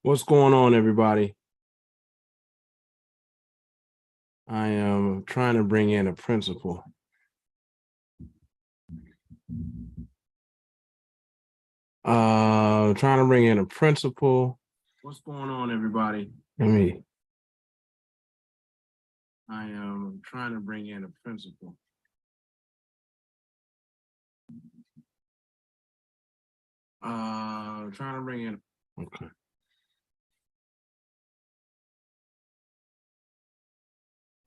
What's going on, everybody? I am trying to bring in a principal. Trying to bring in a principal. What's going on, everybody? I am trying to bring in a principal. Trying to bring in. Okay.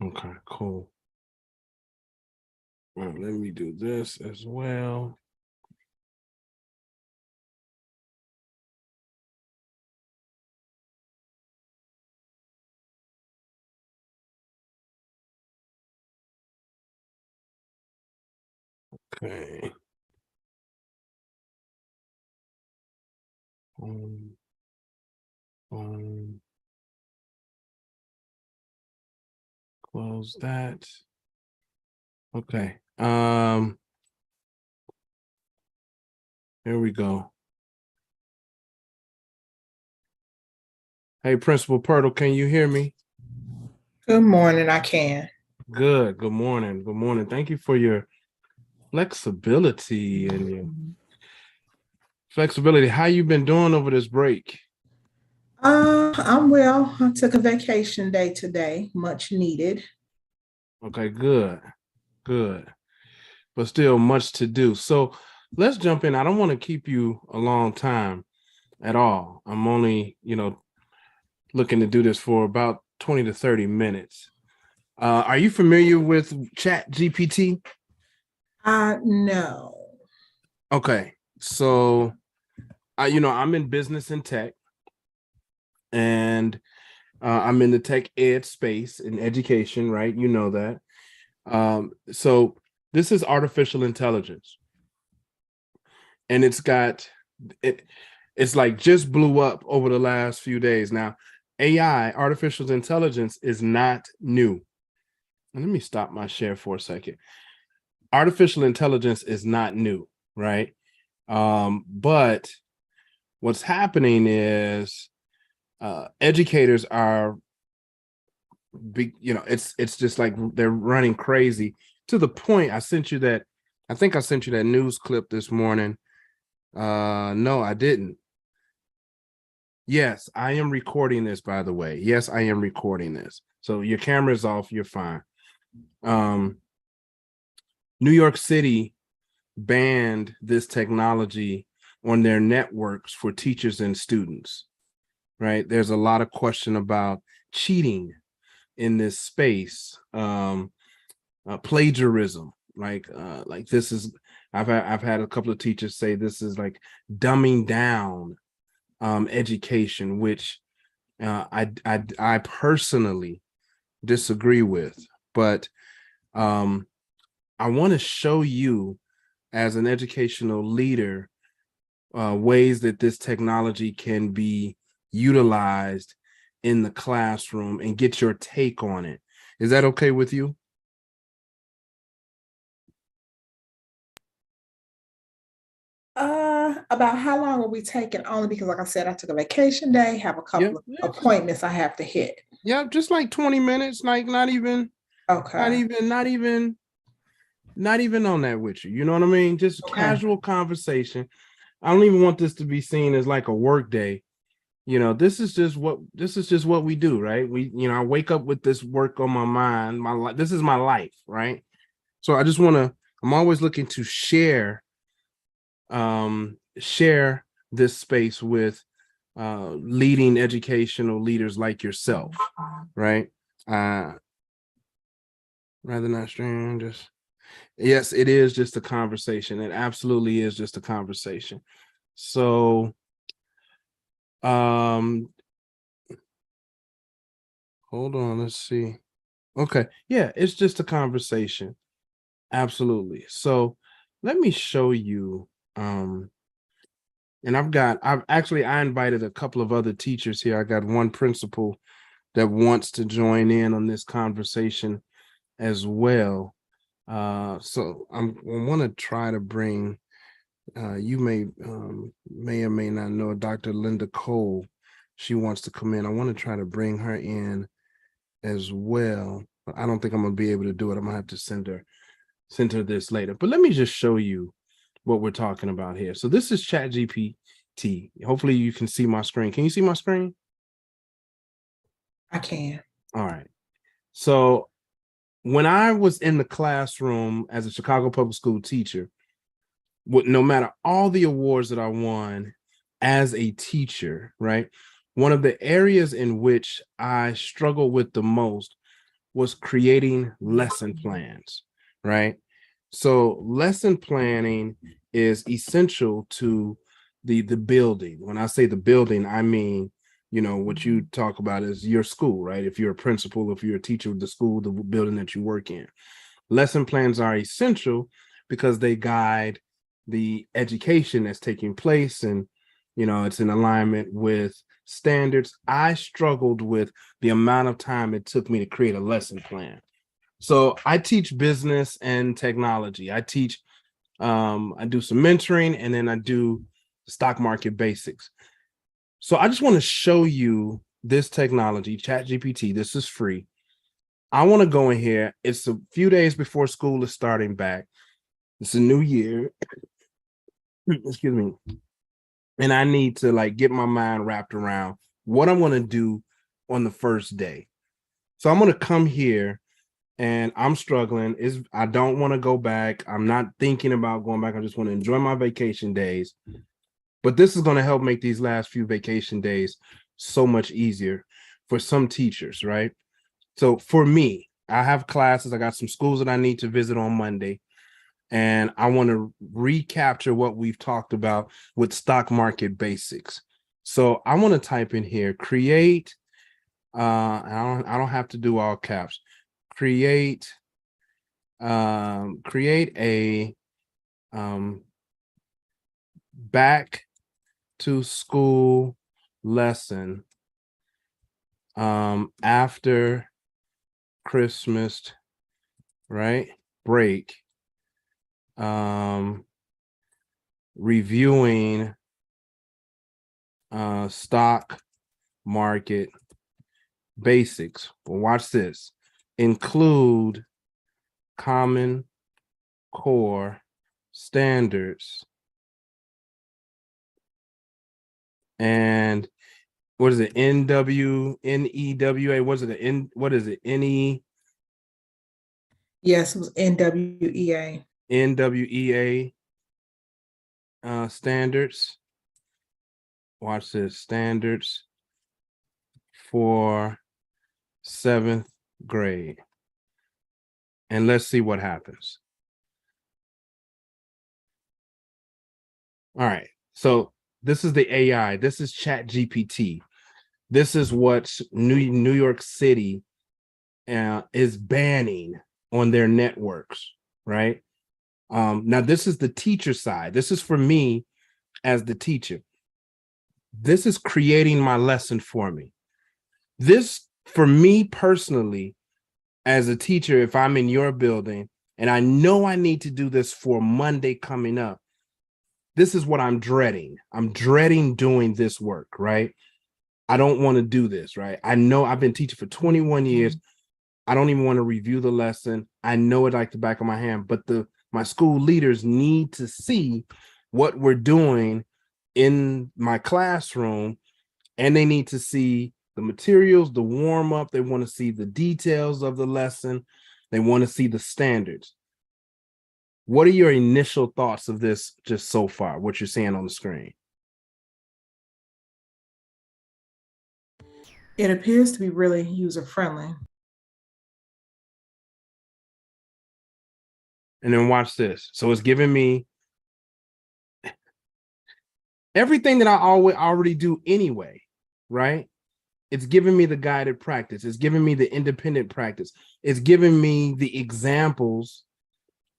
Okay, cool. All right, let me do this as well. Okay. Um, close that. Okay. Here we go. Hey, Principal Purtle, can you hear me? Good morning, I can. Good. Good morning. Good morning. Thank you for your flexibility and your flexibility. How you been doing over this break? I'm well. I took a vacation day today, much needed. Okay, good. Good. But still much to do. So let's jump in. I don't want to keep you a long time at all. I'm only, looking to do this for about 20 to 30 minutes. Are you familiar with ChatGPT? No. Okay. So I'm in business and tech, and I'm in the tech ed space in education, right? You know that. So this is artificial intelligence, and it's like just blew up over the last few days. Now, AI, artificial intelligence, is not new. And let me stop my share for a second. Artificial intelligence is not new, right? But what's happening is educators are it's just like they're running crazy to the point I think I sent you that news clip this morning. No, I didn't. Yes, I am recording this, by the way. Yes, I am recording this. So your camera's off, you're fine. New York City banned this technology on their networks for teachers and students, right? There's a lot of question about cheating in this space, plagiarism. Like this is, I've had a couple of teachers say this is like dumbing down education, which I personally disagree with. But I want to show you, as an educational leader, ways that this technology can be utilized in the classroom and get your take on it. Is that okay with you? About how long will we take it? Only because, like I said, I took a vacation day, have a Yeah, couple of appointments I have to hit. yeah, just like 20 minutes, like not even, not Okay. even, not even, not even on that with you. You know what I mean? Just Okay. casual conversation. I don't even want this to be seen as like a work day. This is just what we do, right? I wake up with this work on my mind. This is my life, right? So I'm always looking to share this space with leading educational leaders like yourself, right? Uh Rather not stream, just yes, it is just a conversation. It absolutely is just a conversation. So um hold on, let's see. Okay, yeah, it's just a conversation. Absolutely. So let me show you. And I invited a couple of other teachers here. I got one principal that wants to join in on this conversation as well. So I want to try to bring, you may or may not know, Dr. Linda Cole she wants to come in. I want to try to bring her in as well, but I don't think I'm gonna be able to do it. I'm gonna have to send her this later. But let me just show you what we're talking about here. So this is ChatGPT. Hopefully you can see my screen. Can you see my screen? I can. All right. So when I was in the classroom as a Chicago public school teacher, no matter all the awards that I won as a teacher, right? One of the areas in which I struggled with the most was creating lesson plans, right? So lesson planning is essential to the building. When I say the building, I mean, what you talk about is your school, right? If you're a principal, if you're a teacher of the school, the building that you work in. Lesson plans are essential because they guide the education that's taking place, and it's in alignment with standards. I struggled with the amount of time it took me to create a lesson plan. So I teach business and technology. I do some mentoring, and then I do stock market basics. So I just want to show you this technology, ChatGPT. This is free. I want to go in here. It's a few days before school is starting back. It's a new year. Excuse me. And I need to get my mind wrapped around what I'm going to do on the first day. So I'm going to come here, and I'm struggling. I don't want to go back. I'm not thinking about going back. I just want to enjoy my vacation days. But this is going to help make these last few vacation days so much easier for some teachers, right? So for me, I have classes. I got some schools that I need to visit on Monday. And I want to recapture what we've talked about with stock market basics. So I want to type in here, create, I don't have to do all caps, create a back to school lesson after Christmas, right? Break, reviewing stock market basics. Well, watch this. Include common core standards. And what is it? NWNEWA? What is it? Yes, it was NWEA. NWEA standards. Watch this. Standards for 7th grade. And let's see what happens. All right. So this is the AI. This is ChatGPT. This is what New York City is banning on their networks, right? Now, this is the teacher side. This is for me as the teacher. This is creating my lesson for me. This, for me personally, as a teacher, if I'm in your building and I know I need to do this for Monday coming up, this is what I'm dreading. I'm dreading doing this work, right? I don't want to do this, right? I know I've been teaching for 21 years. I don't even want to review the lesson. I know it like the back of my hand, but my school leaders need to see what we're doing in my classroom, and they need to see the materials, the warm up. They want to see the details of the lesson. They want to see the standards. What are your initial thoughts of this just so far, what you're seeing on the screen? It appears to be really user friendly. And then watch this. So it's giving me everything that I already do anyway, right? It's giving me the guided practice. It's giving me the independent practice. It's giving me the examples,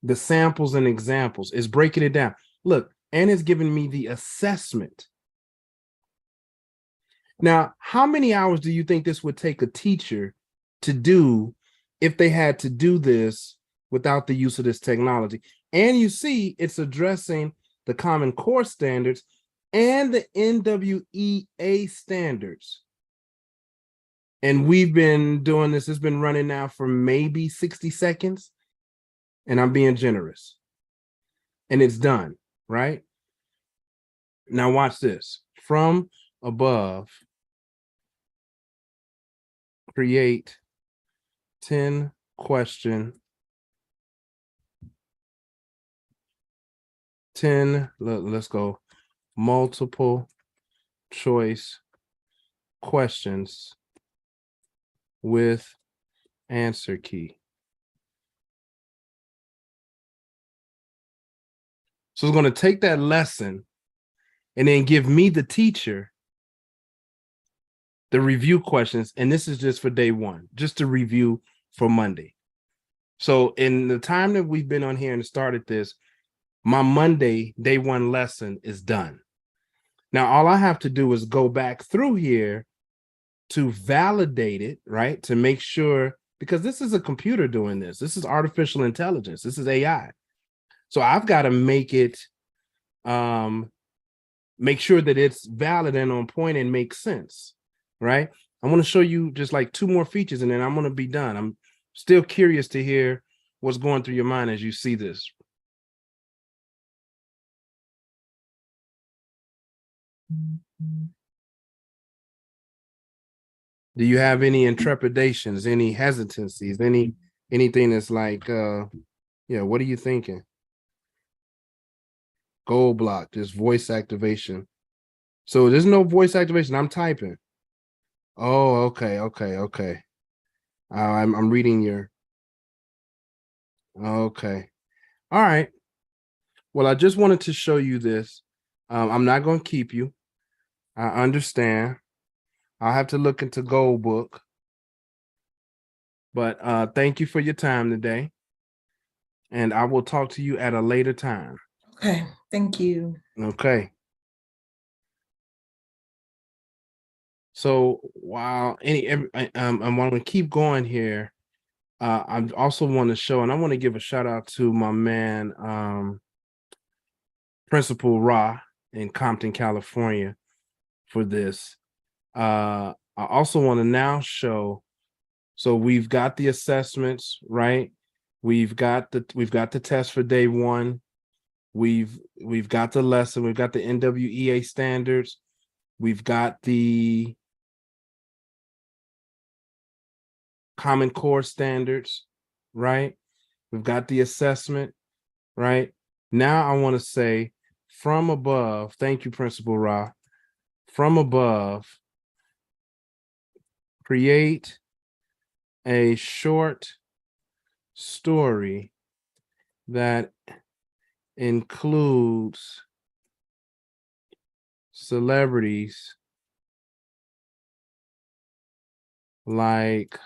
the samples and examples. It's breaking it down. Look, and it's giving me the assessment. Now, how many hours do you think this would take a teacher to do if they had to do this without the use of this technology? And you see, it's addressing the Common Core standards, and the NWEA standards. And we've been doing this, it's been running now for maybe 60 seconds, and I'm being generous. And it's done, right? Now watch this. From above, create 10 question, 10, let's go, multiple choice questions with answer key. So it's going to take that lesson and then give me, the teacher, the review questions. And this is just for day one, just to review for Monday. So in the time that we've been on here and started this, my Monday day one lesson is done. Now, all I have to do is go back through here to validate it, right? To make sure, because this is a computer doing this. This is artificial intelligence. This is AI. So I've got to make it, make sure that it's valid and on point and makes sense, right? I want to show you just like 2 more features and then I'm going to be done. I'm still curious to hear what's going through your mind as you see this. Do you have any intrepidations, any hesitancies, anything that's like, yeah, what are you thinking? Gold block, just voice activation. So there's no voice activation. I'm typing. Oh, okay. I'm reading your. Okay. All right. Well, I just wanted to show you this. I'm not going to keep you. I understand. I'll have to look into Gold Book. But thank you for your time today. And I will talk to you at a later time. Okay, thank you. Okay. So while I'm want to keep going here, I also want to show, and I want to give a shout out to my man, Principal Ra in Compton, California, for this. I also want to now show. So we've got the assessments, right? We've got the test for day one. We've got the lesson. We've got the NWEA standards. We've got the Common Core standards, right? We've got the assessment, right? Now I want to say from above, thank you, Principal Ra. From above, create a short story that includes celebrities like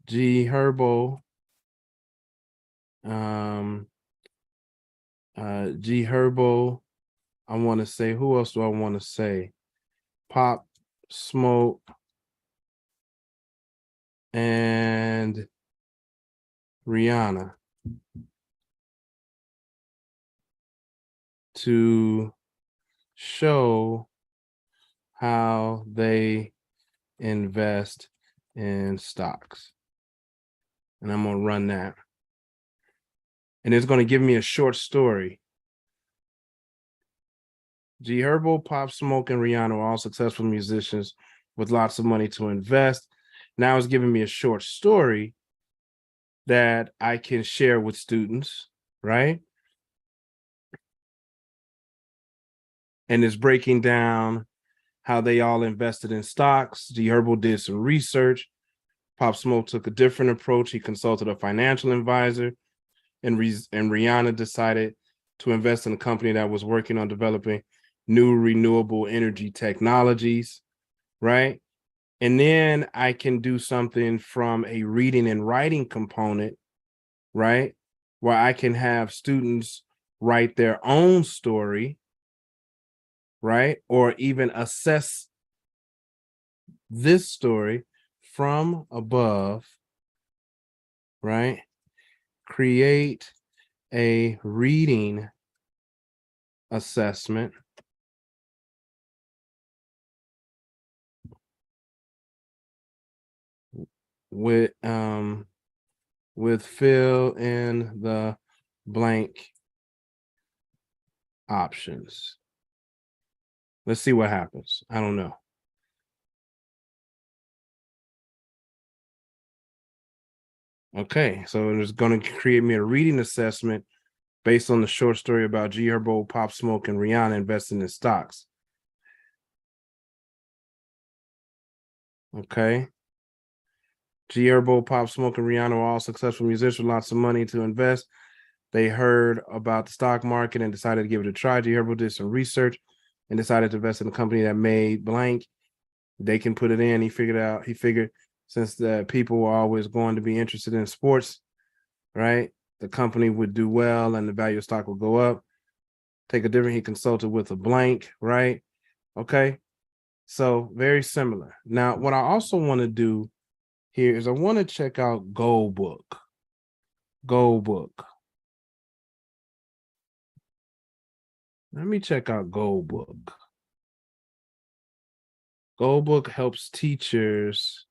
G Herbo, G Herbo. I want to say, who else do I want to say? Pop Smoke and Rihanna, to show how they invest in stocks. And I'm going to run that. And it's going to give me a short story. G Herbo, Pop Smoke, and Rihanna are all successful musicians with lots of money to invest. Now it's giving me a short story that I can share with students, right? And it's breaking down how they all invested in stocks. G Herbo did some research. Pop Smoke took a different approach. He consulted a financial advisor, and Rihanna decided to invest in a company that was working on developing new renewable energy technologies, right? And then I can do something from a reading and writing component, right? Where I can have students write their own story, right? Or even assess this story from above, right? Create a reading assessment with fill in the blank options. Let's see what happens. I don't know. Okay, so it's going to create me a reading assessment based on the short story about G Herbo, Pop Smoke, and Rihanna investing in stocks. Okay. G Herbo, Pop Smoke, and Rihanna were all successful musicians with lots of money to invest. They heard about the stock market and decided to give it a try. G Herbo did some research and decided to invest in a company that made blank. They can put it in. He figured since the people were always going to be interested in sports, right? The company would do well and the value of stock would go up. He consulted with a blank, right? Okay. So very similar. Now, what I also want to do here is I want to check out Gold Book. Gold Book. Let me check out Gold Book. Gold Book helps teachers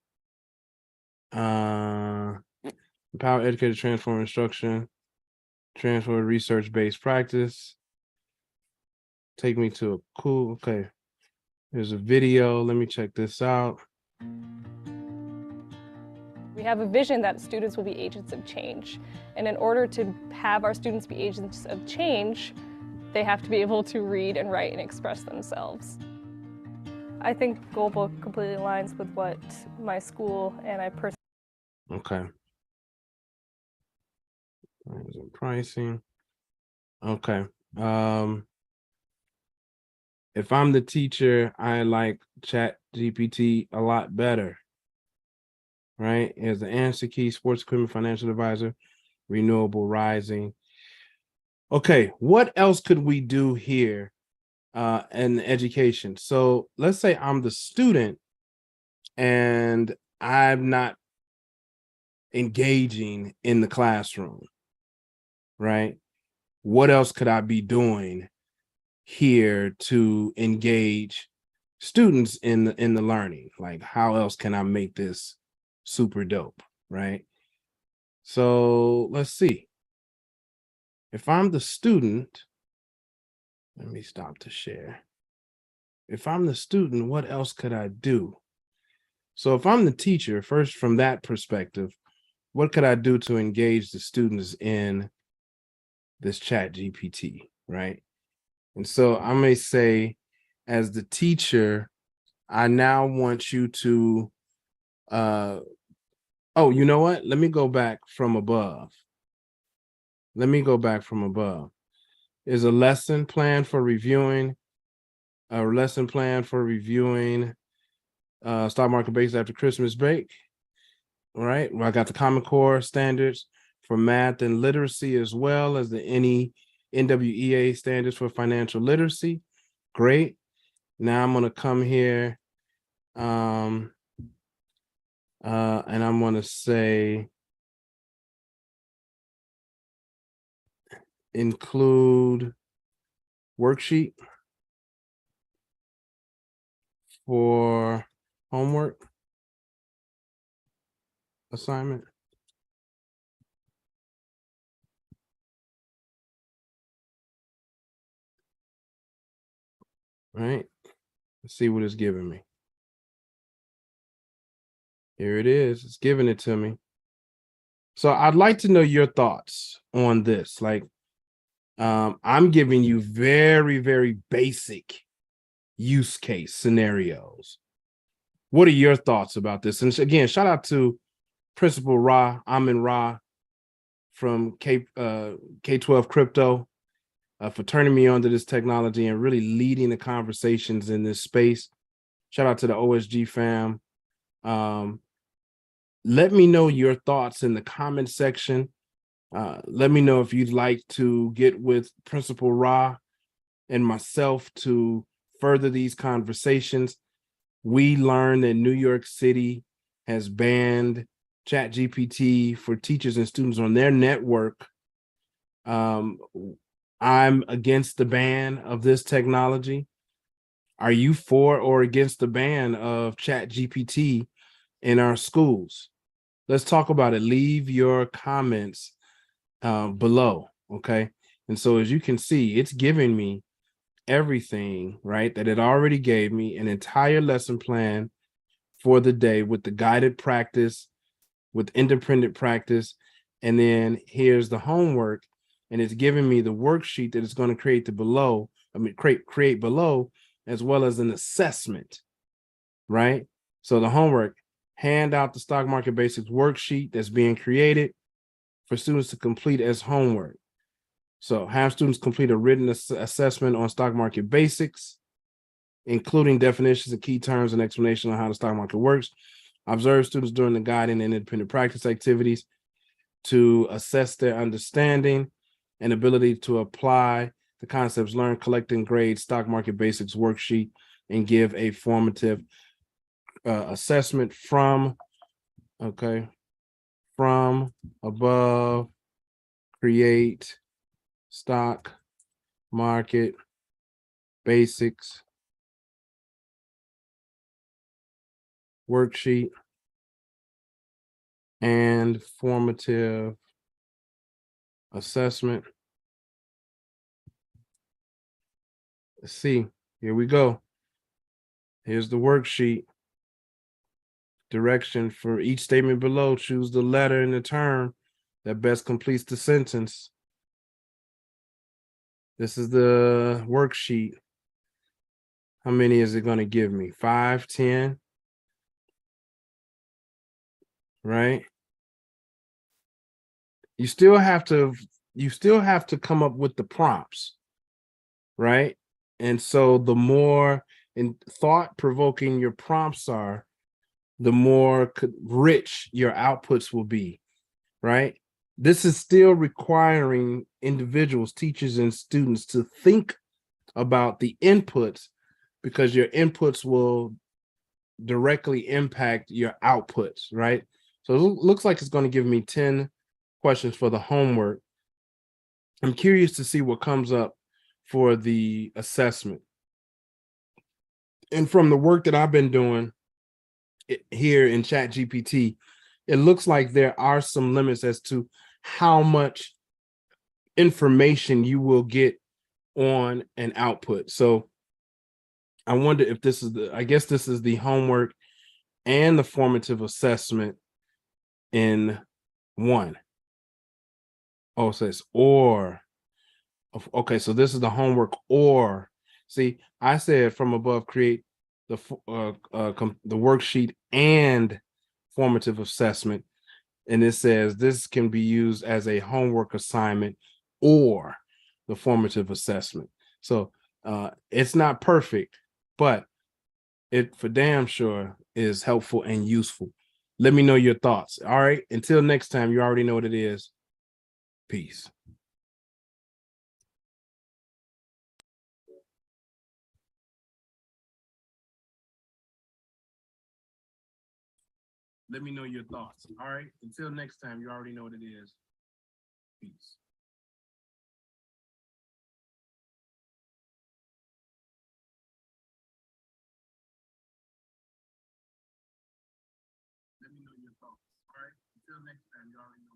empower educators, transform instruction, transfer research-based practice. Take me to a cool, okay. There's a video. Let me check this out. We have a vision that students will be agents of change. And in order to have our students be agents of change, they have to be able to read and write and express themselves. I think Gold Book completely aligns with what my school and I personally. Okay. Pricing. Okay. If I'm the teacher, I like ChatGPT a lot better. Right? As the answer key, sports equipment, financial advisor, renewable rising. Okay, what else could we do here in education? So let's say I'm the student and I'm not engaging in the classroom, right? What else could I be doing here to engage students in the learning? Like, how else can I make this super dope, right? So let's see. If I'm the student, let me stop to share. If I'm the student, what else could I do? So if I'm the teacher, first from that perspective, what could I do to engage the students in this ChatGPT, right? And so I may say, as the teacher, I now want you to, oh, you know what? Let me go back from above. Let me go back from above. Is a lesson plan for reviewing, stock market base after Christmas break. All right. Well, I got the Common Core standards for math and literacy, as well as the NWEA standards for financial literacy. Great. Now I'm going to come here and I'm going to say include worksheet for homework assignment. All right. Let's see what it's giving me. Here it is. It's giving it to me. So I'd like to know your thoughts on this. Like, I'm giving you very, very basic use case scenarios. What are your thoughts about this? And again, shout out to Principal Ra, Amin Ra from K-12 Crypto for turning me on to this technology and really leading the conversations in this space. Shout out to the OSG fam. Let me know your thoughts in the comment section. Let me know if you'd like to get with Principal Ra and myself to further these conversations. We learned that New York City has banned ChatGPT for teachers and students on their network I'm against the ban of this technology. Are you for or against the ban of ChatGPT in our schools? Let's talk about it. Leave your comments below, okay? And so as you can see, it's giving me everything, right, that it already gave me, an entire lesson plan for the day with the guided practice, with independent practice, and then here's the homework, and it's giving me the worksheet that it's going to create create below, as well as an assessment, right? So the homework, hand out the stock market basics worksheet that's being created for students to complete as homework. So have students complete a written assessment on stock market basics, including definitions of key terms and explanation on how the stock market works. Observe students during the guiding and independent practice activities to assess their understanding and ability to apply the concepts learned, collect and grade stock market basics worksheet, and give a formative assessment from above, create stock market basics worksheet and formative assessment. Let's see, here we go. Here's the worksheet. Direction for each statement below, choose the letter in the term that best completes the sentence. This is the worksheet. How many is it going to give me? 5, 10, right? You still have to come up with the prompts, right? And so the more thought-provoking your prompts are, the more rich your outputs will be, right? This is still requiring individuals, teachers, and students to think about the inputs, because your inputs will directly impact your outputs, right? So it looks like it's going to give me 10 questions for the homework. I'm curious to see what comes up for the assessment. And from the work that I've been doing here in ChatGPT, it looks like there are some limits as to how much information you will get on an output. So I wonder if this is I guess this is the homework and the formative assessment in one. Oh, it says or. Okay, so this is the homework or. See, I said from above, create the worksheet and formative assessment. And it says this can be used as a homework assignment or the formative assessment. So it's not perfect, but it for damn sure is helpful and useful. Let me know your thoughts. All right. Until next time, you already know what it is. Peace. Let me know your thoughts. All right. Until next time, you already know what it is. Peace. Let me know your thoughts. All right. Until next time, you already know.